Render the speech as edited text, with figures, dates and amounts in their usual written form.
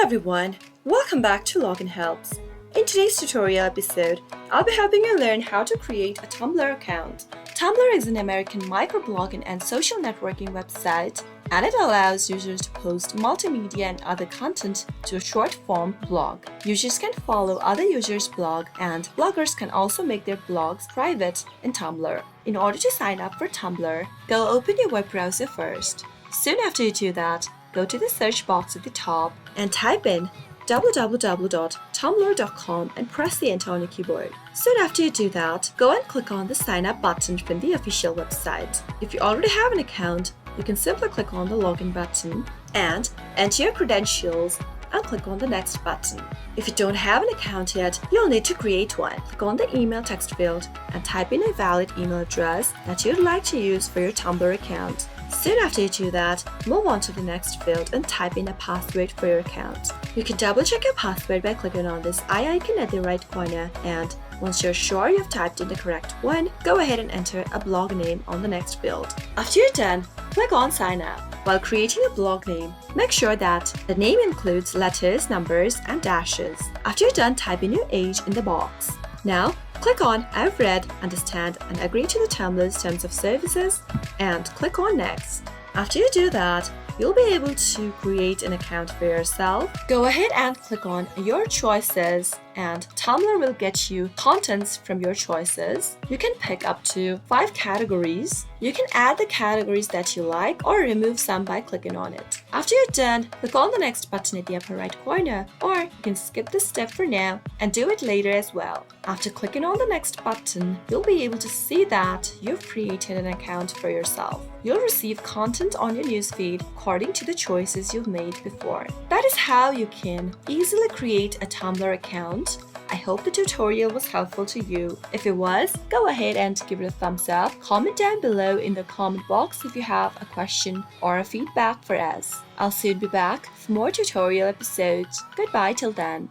everyone, welcome back to Login Helps. In today's tutorial episode, I'll be helping you learn how to create a Tumblr account. Tumblr is an American microblogging and social networking website, and it allows users to post multimedia and other content to a short-form blog. Users can follow other users' blog, and bloggers can also make their blogs private in Tumblr. In order to sign up for Tumblr, go open your web browser first. Soon after you do that, go to the search box at the top and type in www.tumblr.com and press the enter on your keyboard. Soon after you do that, go and click on the sign up button from the official website. If you already have an account, you can simply click on the login button and enter your credentials and click on the next button. If you don't have an account yet, you'll need to create one. Click on the email text field and type in a valid email address that you'd like to use for your Tumblr account. Soon after you do that, move on to the next field and type in a password for your account. You can double check your password by clicking on this eye icon at the right corner, and once you're sure you've typed in the correct one, go ahead and enter a blog name on the next field. After you're done, click on sign up. While creating a blog name, make sure that the name includes letters, numbers, and dashes. After you're done, type in your age in the box. Now, click on I've read, understand, and agree to the Tumblr's terms of services and click on next. After you do that, you'll be able to create an account for yourself. Go ahead and click on your choices and Tumblr will get you contents from your choices. You can pick up to 5 categories. You can add the categories that you like or remove some by clicking on it. After you're done, click on the next button at the upper right corner, or you can skip this step for now and do it later as well. After clicking on the next button, you'll be able to see that you've created an account for yourself. You'll receive content on your newsfeed according to the choices you've made before. That is how you can easily create a Tumblr account. I hope the tutorial was helpful to you. If it was, go ahead and give it a thumbs up. Comment down below in the comment box if you have a question or a feedback for us. I'll soon be back for more tutorial episodes. Goodbye till then.